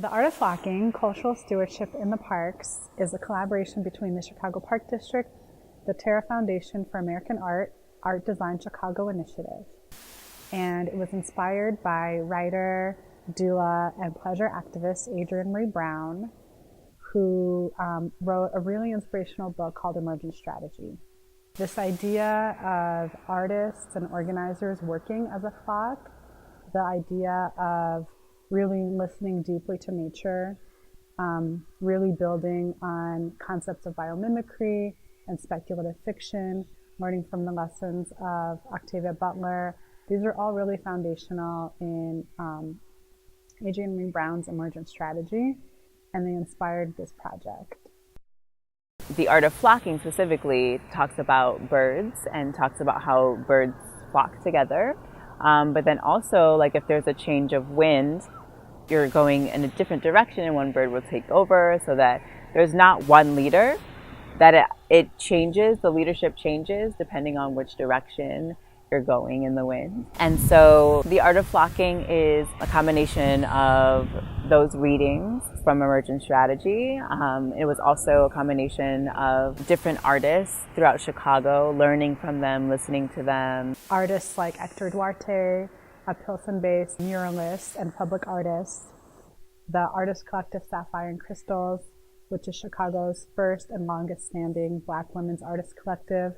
The Art of Flocking, Cultural Stewardship in the Parks, is a collaboration between the Chicago Park District, the Terra Foundation for American Art, Art Design Chicago Initiative. And it was inspired by writer, doula, and pleasure activist Adrienne Maree Brown, who wrote a really inspirational book called Emergent Strategy. This idea of artists and organizers working as a flock, the idea of really listening deeply to nature, really building on concepts of biomimicry and speculative fiction, learning from the lessons of Octavia Butler. These are all really foundational in Adrienne Maree Brown's Emergent Strategy, and they inspired this project. The Art of Flocking specifically talks about birds and talks about how birds flock together. But then also, like, if there's a change of wind, you're going in a different direction and one bird will take over, so that there's not one leader, that it changes, the leadership changes depending on which direction you're going in the wind. And so the Art of Flocking is a combination of those readings from Emergent Strategy. It was also a combination of different artists throughout Chicago, learning from them, listening to them. Artists like Hector Duarte, a Pilsen-based muralist and public artist. The artist collective Sapphire and Crystals, which is Chicago's first and longest standing Black women's artist collective,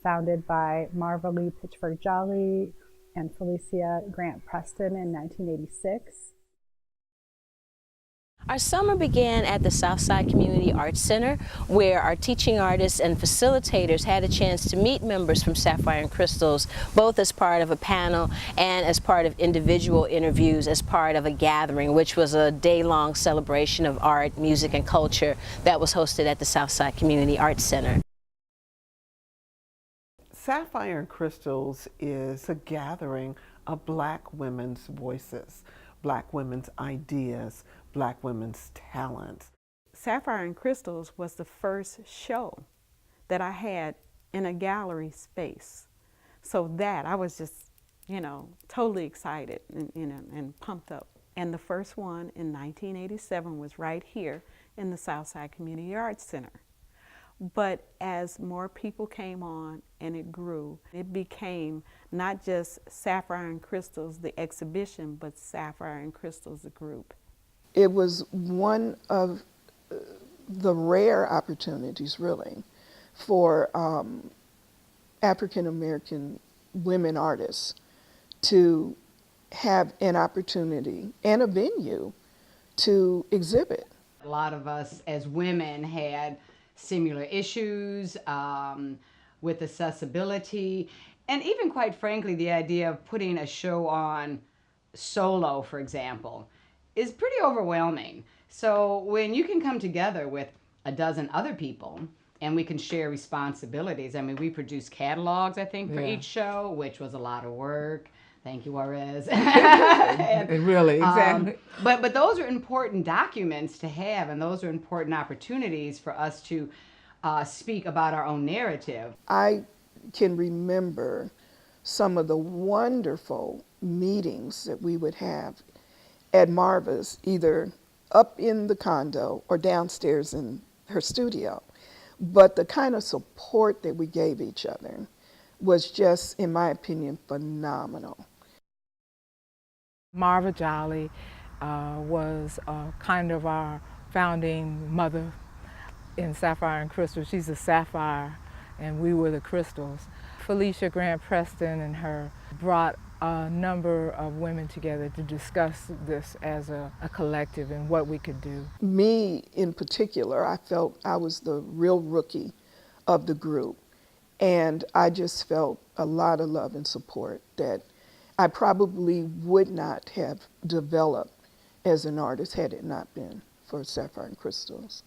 founded by Marva Lee Pitchford Jolly and Felicia Grant Preston in 1986. Our summer began at the Southside Community Arts Center, where our teaching artists and facilitators had a chance to meet members from Sapphire and Crystals, both as part of a panel and as part of individual interviews, as part of a gathering, which was a day-long celebration of art, music, and culture that was hosted at the Southside Community Arts Center. Sapphire and Crystals is a gathering of Black women's voices, Black women's ideas, Black women's talents. Sapphire and Crystals was the first show that I had in a gallery space. So that, I was just, totally excited and pumped up. And the first one in 1987 was right here in the Southside Community Arts Center. But as more people came on and it grew, it became not just Sapphire and Crystals, the exhibition, but Sapphire and Crystals, the group. It was one of the rare opportunities, really, for African American women artists to have an opportunity and a venue to exhibit. A lot of us as women had similar issues with accessibility, and even, quite frankly, the idea of putting a show on solo, for example, is pretty overwhelming. So when you can come together with a dozen other people and we can share responsibilities. I mean, we produced catalogs, I think, for each show, which was a lot of work. Thank you, Juarez. Really, exactly. But those are important documents to have, and those are important opportunities for us to speak about our own narrative. I can remember some of the wonderful meetings that we would have at Marva's, either up in the condo or downstairs in her studio. But the kind of support that we gave each other was just, in my opinion, phenomenal. Marva Jolly was kind of our founding mother in Sapphire and Crystals. She's a sapphire and we were the crystals. Felicia Grant Preston and her brought a number of women together to discuss this as a collective and what we could do. Me in particular, I felt I was the real rookie of the group, and I just felt a lot of love and support that I probably would not have developed as an artist had it not been for Sapphire and Crystals.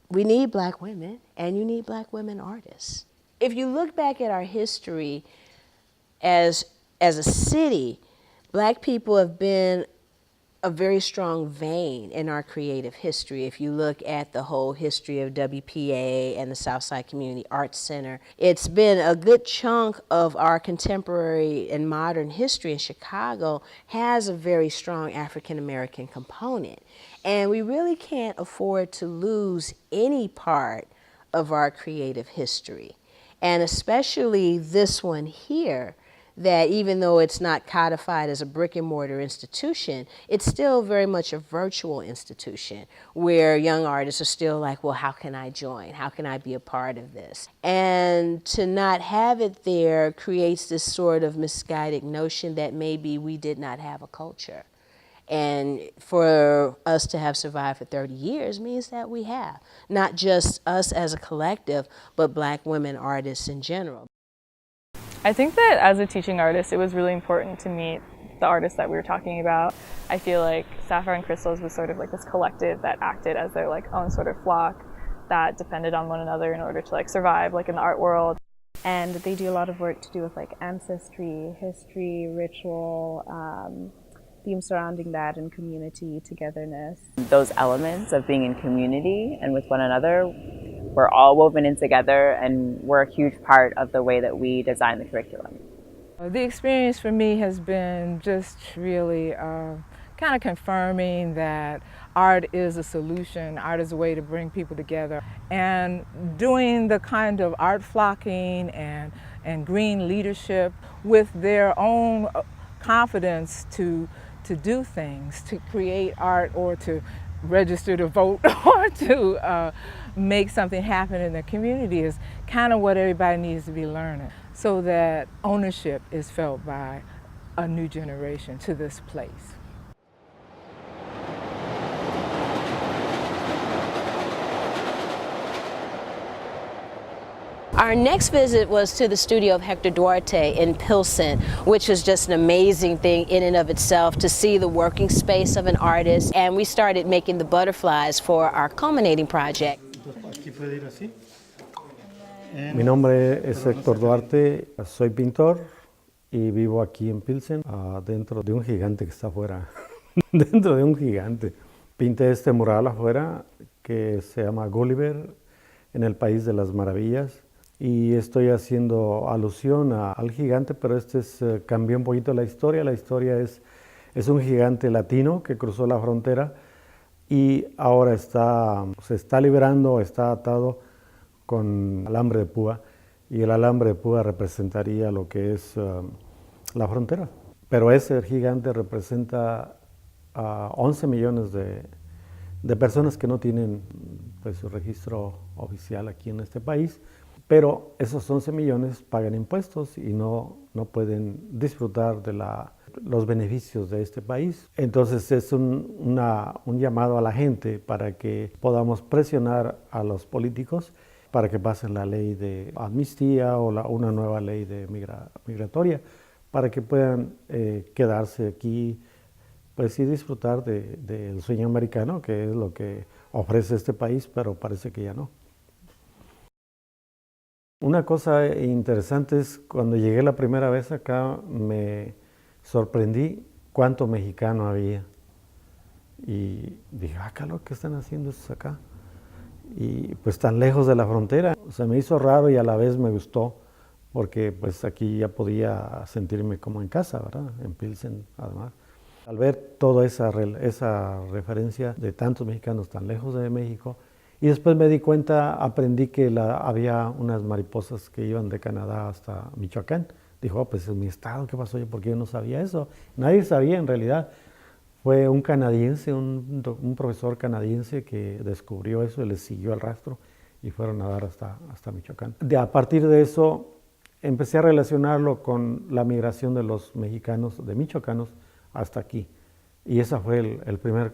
We need Black women, and you need Black women artists. If you look back at our history as a city, Black people have been a very strong vein in our creative history. If you look at the whole history of WPA and the Southside Community Arts Center, it's been a good chunk of our contemporary and modern history in Chicago has a very strong African American component. And we really can't afford to lose any part of our creative history. And especially this one here, that even though it's not codified as a brick and mortar institution, it's still very much a virtual institution where young artists are still like, well, how can I join? How can I be a part of this? And to not have it there creates this sort of misguided notion that maybe we did not have a culture. And for us to have survived for 30 years means that we have, not just us as a collective, but Black women artists in general. I think that as a teaching artist, it was really important to meet the artists that we were talking about. I feel like Sapphire and Crystals was sort of like this collective that acted as their like own sort of flock that depended on one another in order to like survive like in the art world. And they do a lot of work to do with like ancestry, history, ritual, themes surrounding that, and community togetherness. Those elements of being in community and with one another, we're all woven in together, and we're a huge part of the way that we design the curriculum. The experience for me has been just really kind of confirming that art is a solution, art is a way to bring people together. And doing the kind of art flocking and green leadership with their own confidence to do things, to create art or to register to vote or to make something happen in the community is kind of what everybody needs to be learning, so that ownership is felt by a new generation to this place. Our next visit was to the studio of Hector Duarte in Pilsen, which was just an amazing thing in and of itself to see the working space of an artist. And we started making the butterflies for our culminating project. Mi nombre es Héctor Duarte, soy pintor y vivo aquí en Pilsen, dentro de un gigante que está afuera, dentro de un gigante. Pinté este mural afuera que se llama Gulliver en el País de las Maravillas. Y estoy haciendo alusión al gigante, pero cambió un poquito la historia. La historia es un gigante latino que cruzó la frontera y ahora se está liberando, está atado con alambre de púa, y el alambre de púa representaría lo que es la frontera. Pero ese gigante representa a 11 millones de personas que no tienen pues, su registro oficial aquí en este país. Pero esos 11 millones pagan impuestos y no pueden disfrutar de los beneficios de este país. Entonces es un llamado a la gente para que podamos presionar a los políticos para que pasen la ley de amnistía o una nueva ley de migratoria, para que puedan quedarse aquí pues, y disfrutar del sueño americano, que es lo que ofrece este país, pero parece que ya no. Una cosa interesante es cuando llegué la primera vez acá, me sorprendí cuánto mexicano había. Y dije, ¿qué están haciendo estos acá? Y pues tan lejos de la frontera. Se me hizo raro y a la vez me gustó, porque pues aquí ya podía sentirme como en casa, ¿verdad? En Pilsen, además. Al ver toda esa referencia de tantos mexicanos tan lejos de México, y después me di cuenta, aprendí que había unas mariposas que iban de Canadá hasta Michoacán. Dijo, pues es mi estado, ¿qué pasó? ¿Por qué yo no sabía eso? Nadie sabía en realidad. Fue un canadiense, un profesor canadiense que descubrió eso y les siguió el rastro y fueron a dar hasta Michoacán. A partir de eso empecé a relacionarlo con la migración de los mexicanos, de michoacanos, hasta aquí. Y esa fue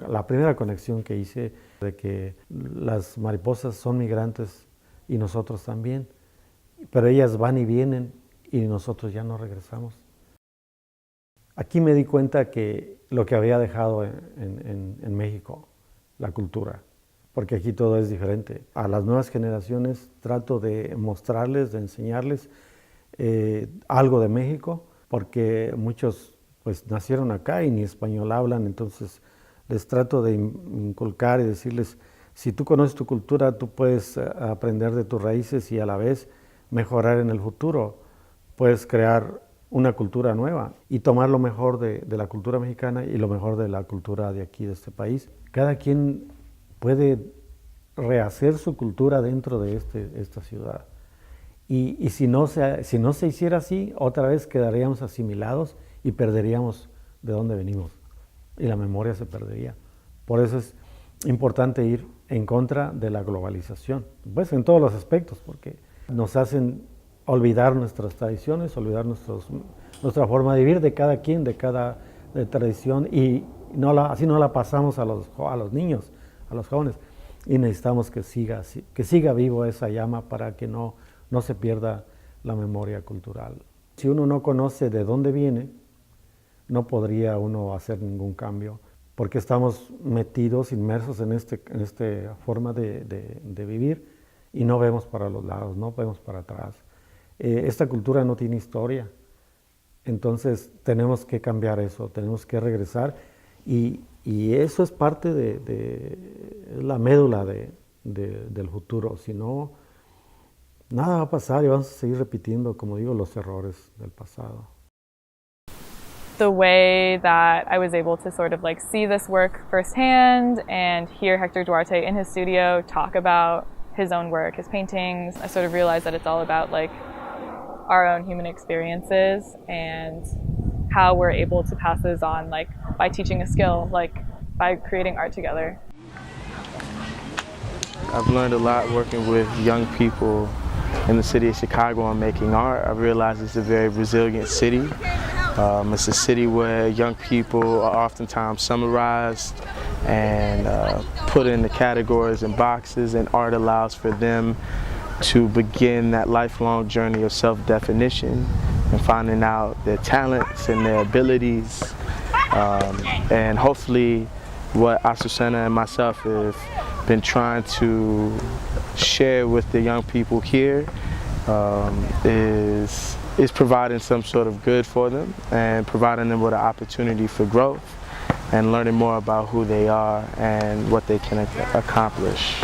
la primera conexión que hice, de que las mariposas son migrantes y nosotros también, pero ellas van y vienen y nosotros ya no regresamos. Aquí me di cuenta que lo que había dejado en México, la cultura, porque aquí todo es diferente. A las nuevas generaciones trato de mostrarles, de enseñarles algo de México, porque muchos pues nacieron acá y ni español hablan, entonces les trato de inculcar y decirles, si tú conoces tu cultura, tú puedes aprender de tus raíces y a la vez mejorar en el futuro. Puedes crear una cultura nueva y tomar lo mejor de la cultura mexicana y lo mejor de la cultura de aquí, de este país. Cada quien puede rehacer su cultura dentro de esta ciudad. Y si no se hiciera así, otra vez quedaríamos asimilados y perderíamos de dónde venimos. Y la memoria se perdería. Por eso es importante ir en contra de la globalización, pues en todos los aspectos, porque nos hacen olvidar nuestras tradiciones, olvidar nuestra forma de vivir de cada quien, de cada tradición, y así no la pasamos a los niños, a los jóvenes. Y necesitamos que siga vivo esa llama para que no se pierda la memoria cultural. Si uno no conoce de dónde viene, no podría uno hacer ningún cambio, porque estamos metidos, inmersos en esta forma de vivir y no vemos para los lados, no vemos para atrás. Esta cultura no tiene historia, entonces tenemos que cambiar eso, tenemos que regresar y eso es parte de la médula del futuro. Si no, nada va a pasar y vamos a seguir repitiendo, como digo, los errores del pasado. The way that I was able to sort of like see this work firsthand and hear Hector Duarte in his studio talk about his own work, his paintings, I sort of realized that it's all about like our own human experiences and how we're able to pass those on, like by teaching a skill, like by creating art together. I've learned a lot working with young people in the city of Chicago on making art. I realized it's a very resilient city. It's a city where young people are oftentimes summarized and put into categories and boxes, and art allows for them to begin that lifelong journey of self-definition and finding out their talents and their abilities. And hopefully what Azucena and myself have been trying to share with the young people here is providing some sort of good for them and providing them with an opportunity for growth and learning more about who they are and what they can accomplish.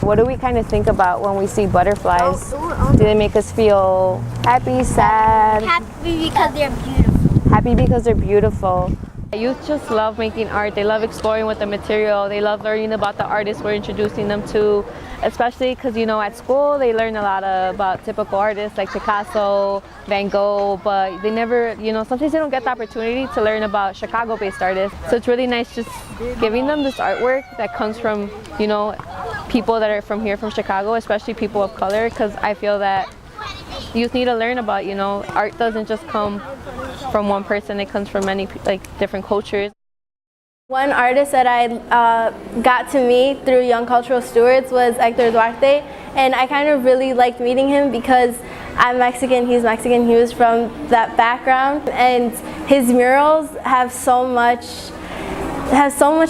What do we kind of think about when we see butterflies? Do they make us feel happy, sad? Happy because they're beautiful. Happy because they're beautiful. Youth just love making art. They love exploring with the material. They love learning about the artists we're introducing them to, especially because, you know, at school they learn a lot about typical artists like Picasso, Van Gogh, but they never, you know, sometimes they don't get the opportunity to learn about Chicago-based artists. So it's really nice just giving them this artwork that comes from, you know, people that are from here, from Chicago, especially people of color, because I feel that youth need to learn about, you know, art doesn't just come from one person, it comes from many different cultures. One artist that I got to meet through Young Cultural Stewards was Hector Duarte, and I kind of really liked meeting him because I'm Mexican, he's Mexican, he was from that background, and his murals have so much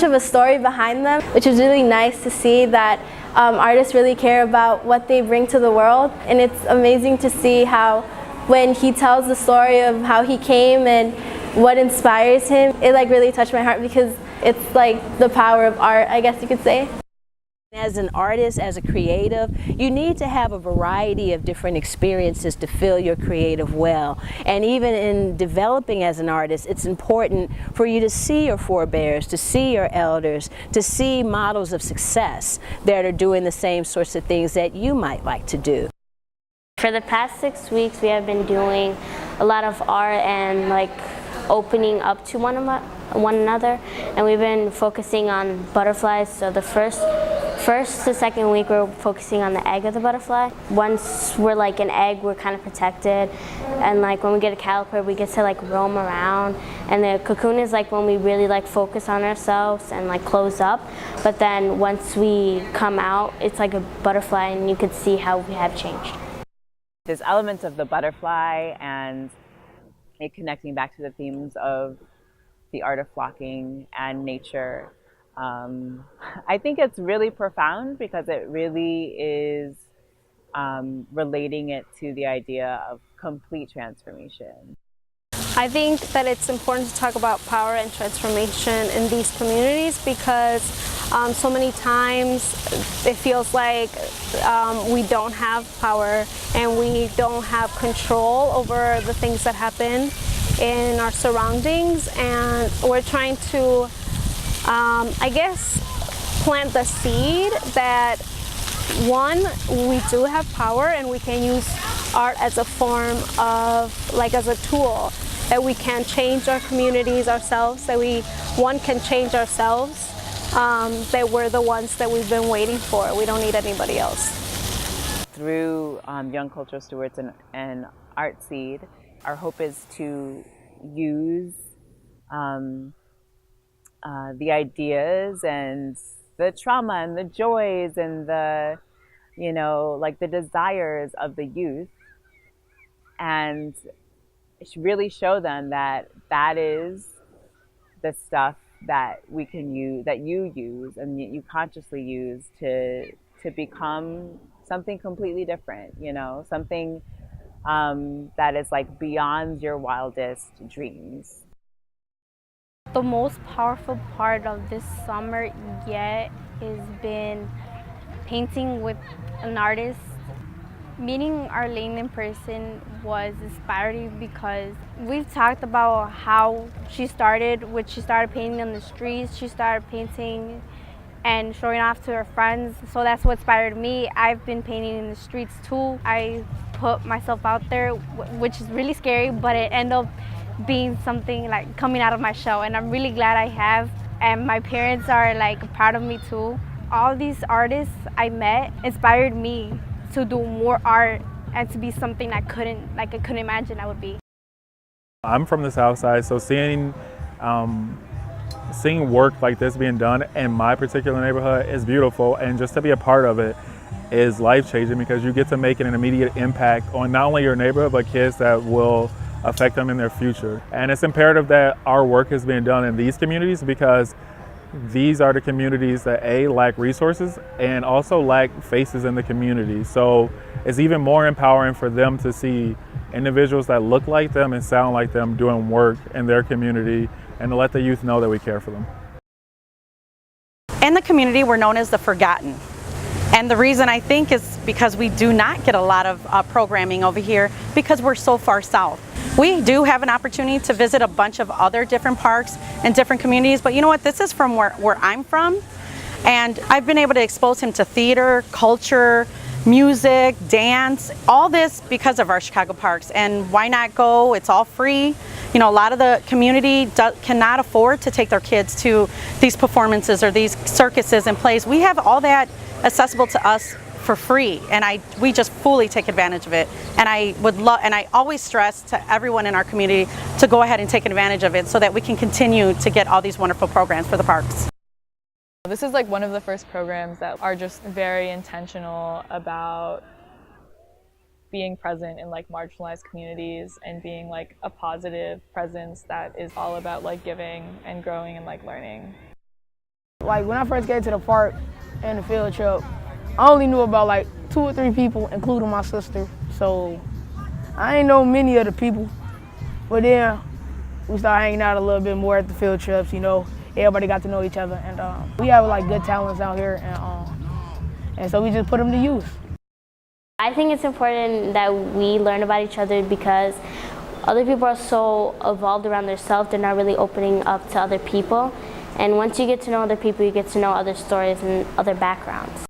of a story behind them, which is really nice to see that artists really care about what they bring to the world. And it's amazing to see how when he tells the story of how he came and what inspires him, it like really touched my heart because it's like the power of art, I guess you could say. As an artist, as a creative, you need to have a variety of different experiences to fill your creative well. And even in developing as an artist, it's important for you to see your forebears, to see your elders, to see models of success that are doing the same sorts of things that you might like to do. For the past 6 weeks, we have been doing a lot of art and like opening up to one another, and we've been focusing on butterflies. So the first to second week we're focusing on the egg of the butterfly. Once we're like an egg, we're kind of protected, and like when we get a caliper, we get to like roam around, and the cocoon is like when we really like focus on ourselves and like close up. But then once we come out, it's like a butterfly, and you could see how we have changed. There's elements of the butterfly and it connecting back to the themes of the art of flocking and nature. I think it's really profound because it really is relating it to the idea of complete transformation. I think that it's important to talk about power and transformation in these communities because so many times it feels like we don't have power and we don't have control over the things that happen in our surroundings, and we're trying to, I guess, plant the seed that one, we do have power and we can use art as a form of, like as a tool, that we can change our communities ourselves, that one can change ourselves, that we're the ones that we've been waiting for. We don't need anybody else. Through Young Cultural Stewards and Artseed, our hope is to use the ideas and the trauma and the joys and the, like the desires of the youth, and really show them that that is the stuff that we can use, that you use and you consciously use to become something completely different, something that is like beyond your wildest dreams. The most powerful part of this summer yet has been painting with an artist. Meeting Arlene in person was inspiring because we've talked about how she started painting on the streets. She started painting and showing off to her friends, so that's what inspired me. I've been painting in the streets too. I put myself out there, which is really scary, but it ended up being something like coming out of my shell, and I'm really glad I have. And my parents are like proud of me too. All these artists I met inspired me to do more art and to be something I couldn't imagine I would be. I'm from the South Side, so seeing work like this being done in my particular neighborhood is beautiful, and just to be a part of it is life-changing because you get to make an immediate impact on not only your neighborhood but kids that will affect them in their future. And it's imperative that our work is being done in these communities because these are the communities that lack resources and also lack faces in the community. So it's even more empowering for them to see individuals that look like them and sound like them doing work in their community, and to let the youth know that we care for them. In the community, we're known as the Forgotten. And the reason I think is because we do not get a lot of programming over here because we're so far south. We do have an opportunity to visit a bunch of other different parks and different communities, but you know what, this is from where I'm from, and I've been able to expose him to theater, culture, music, dance, all this because of our Chicago parks. And why not go? It's all free. A lot of the community cannot afford to take their kids to these performances or these circuses and plays. We have all that accessible to us for free, and we just fully take advantage of it. And I always stress to everyone in our community to go ahead and take advantage of it so that we can continue to get all these wonderful programs for the parks. This is like one of the first programs that are just very intentional about being present in like marginalized communities and being like a positive presence that is all about like giving and growing and like learning. Like when I first came to the park and the field trip, I only knew about like 2 or 3 people, including my sister. So I didn't know many of the people. But then we started hanging out a little bit more at the field trips, Everybody got to know each other, and we have like good talents out here, and so we just put them to use. I think it's important that we learn about each other because other people are so evolved around themselves, they're not really opening up to other people. And once you get to know other people, you get to know other stories and other backgrounds.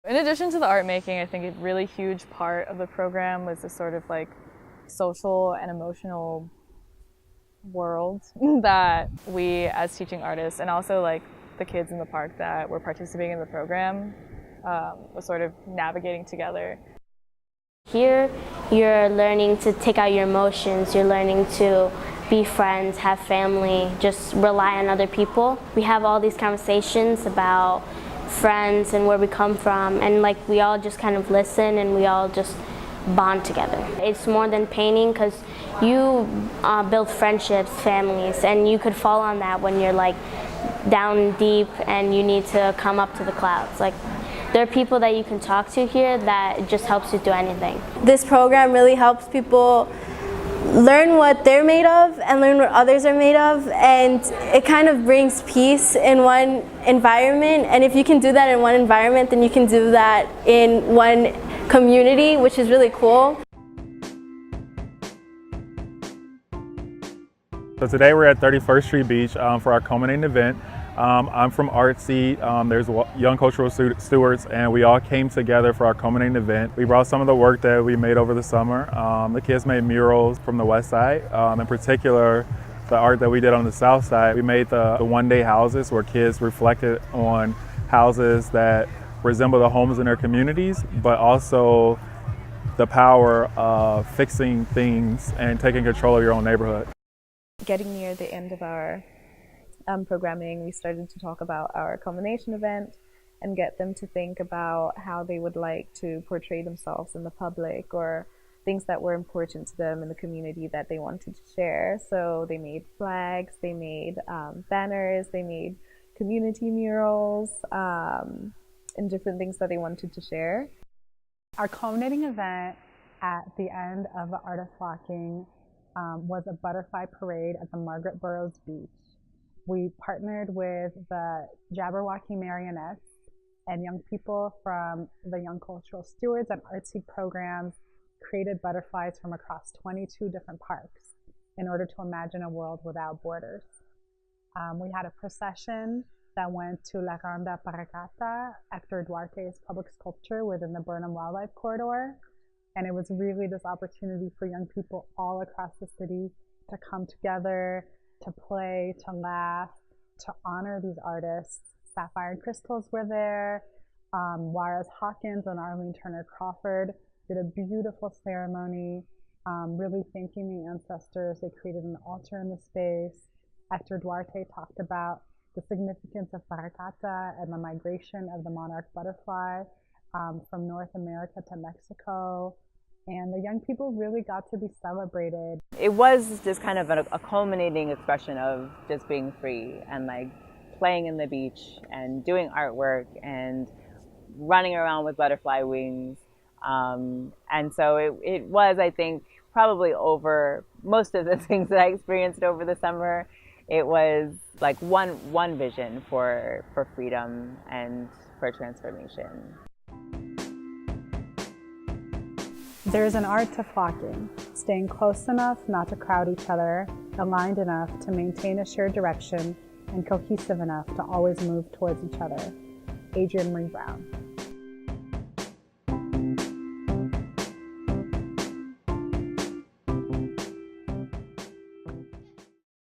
In addition to the art making, I think a really huge part of the program was this sort of like social and emotional world that we as teaching artists and also like the kids in the park that were participating in the program was sort of navigating together. Here you're learning to take out your emotions, you're learning to be friends, have family, just rely on other people. We have all these conversations about friends and where we come from, and like we all just kind of listen and we all just bond together. It's more than painting because you build friendships, families, and you could fall on that when you're like down deep and you need to come up to the clouds. Like there are people that you can talk to here that just helps you through anything. This program really helps people learn what they're made of and learn what others are made of, and it kind of brings peace in one environment. And if you can do that in one environment, then you can do that in one community, which is really cool. So today we're at 31st Street Beach for our culminating event. I'm from Artsy, there's Young Cultural Stewards, and we all came together for our culminating event. We brought some of the work that we made over the summer. The kids made murals from the west side, in particular the art that we did on the south side. We made the one-day houses where kids reflected on houses that resemble the homes in their communities, but also the power of fixing things and taking control of your own neighborhood. Getting near the end of our programming, we started to talk about our culmination event and get them to think about how they would like to portray themselves in the public, or things that were important to them in the community that they wanted to share. So they made flags, they made banners, they made community murals, and different things that they wanted to share. Our culminating event at the end of the Art of Flocking was a butterfly parade at the Margaret Burroughs Beach. We partnered with the Jabberwocky Marionettes and young people from the Young Cultural Stewards and Artsy programs created butterflies from across 22 different parks in order to imagine a world without borders. We had a procession that went to La Ronda Paracata, Hector Duarte's public sculpture within the Burnham Wildlife Corridor. And it was really this opportunity for young people all across the city to come together, to play, to laugh, to honor these artists. Sapphire and Crystals were there. Juarez Hawkins and Arlene Turner Crawford did a beautiful ceremony, really thanking the ancestors. They created an altar in the space. Hector Duarte talked about the significance of Paracata and the migration of the monarch butterfly from North America to Mexico. And the young people really got to be celebrated. It was just kind of a culminating expression of just being free and like playing in the beach and doing artwork and running around with butterfly wings. And so it was, I think, probably over most of the things that I experienced over the summer. It was like one vision for freedom and for transformation. There's an art to flocking, staying close enough not to crowd each other, aligned enough to maintain a shared direction, and cohesive enough to always move towards each other. Adrienne Maree Brown.